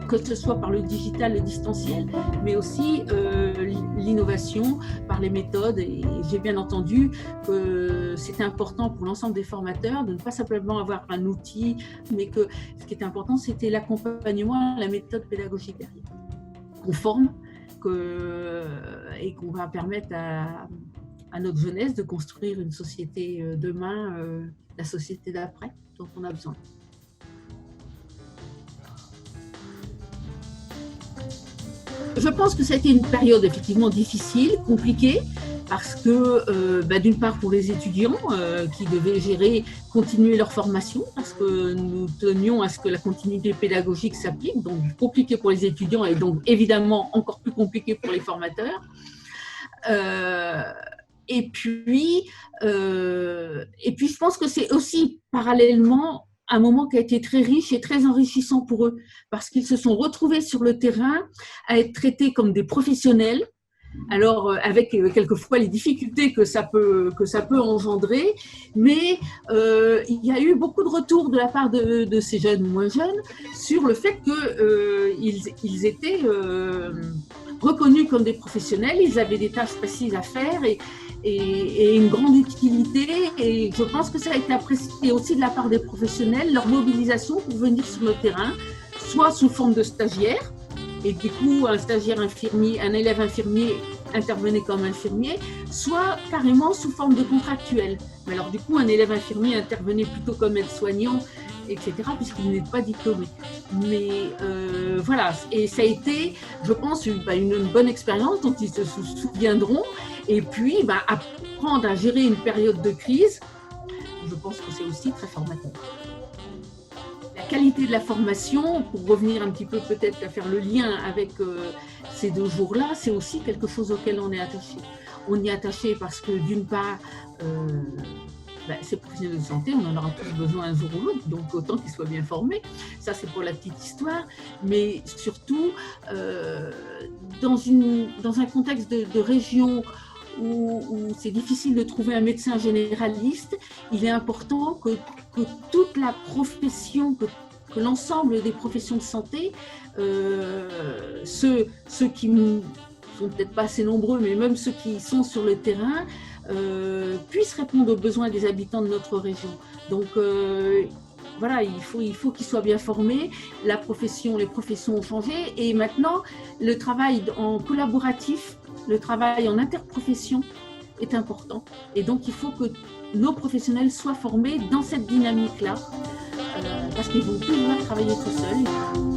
que ce soit par le digital, le distanciel, mais aussi l'innovation par les méthodes. Et j'ai bien entendu que c'était important pour l'ensemble des formateurs de ne pas simplement avoir un outil, mais que ce qui était important, c'était l'accompagnement, la méthode pédagogique derrière, qu'on forme et qu'on va permettre à notre jeunesse de construire une société demain, la société d'après dont on a besoin. Je pense que ça a été une période effectivement difficile, compliquée, parce que d'une part pour les étudiants qui devaient continuer leur formation, parce que nous tenions à ce que la continuité pédagogique s'applique, donc compliqué pour les étudiants et donc évidemment encore plus compliqué pour les formateurs. Et puis je pense que c'est aussi parallèlement un moment qui a été très riche et très enrichissant pour eux, parce qu'ils se sont retrouvés sur le terrain à être traités comme des professionnels, alors avec quelquefois les difficultés que ça peut engendrer, mais il y a eu beaucoup de retours de la part de ces jeunes ou moins jeunes sur le fait qu'ils étaient reconnus comme des professionnels, ils avaient des tâches précises à faire et une grande utilité, et je pense que ça a été apprécié aussi de la part des professionnels, leur mobilisation pour venir sur le terrain, soit sous forme de stagiaires, et du coup un stagiaire infirmier, un élève infirmier intervenait comme infirmier, soit carrément sous forme de contractuel. Mais alors du coup un élève infirmier intervenait plutôt comme aide-soignant, etc., puisqu'il n'est pas diplômé. Mais voilà, et ça a été, je pense, une bonne expérience dont ils se souviendront. Et puis, apprendre à gérer une période de crise, je pense que c'est aussi très formateur. La qualité de la formation, pour revenir un petit peu peut-être à faire le lien avec ces 2 jours-là, c'est aussi quelque chose auquel on est attaché. On y est attaché parce que d'une part, ces professionnels de santé, on en aura tous besoin un jour ou l'autre, donc autant qu'ils soient bien formés. Ça, c'est pour la petite histoire. Mais surtout, dans un contexte de région où c'est difficile de trouver un médecin généraliste, il est important que toute la profession, que l'ensemble des professions de santé, ceux qui ne sont peut-être pas assez nombreux, mais même ceux qui sont sur le terrain, puissent répondre aux besoins des habitants de notre région. Donc voilà, il faut qu'ils soient bien formés. Les professions ont changé, et maintenant le travail en collaboratif, le travail en interprofession est important. Et donc il faut que nos professionnels soient formés dans cette dynamique-là, parce qu'ils vont plus pouvoir travailler tout seuls.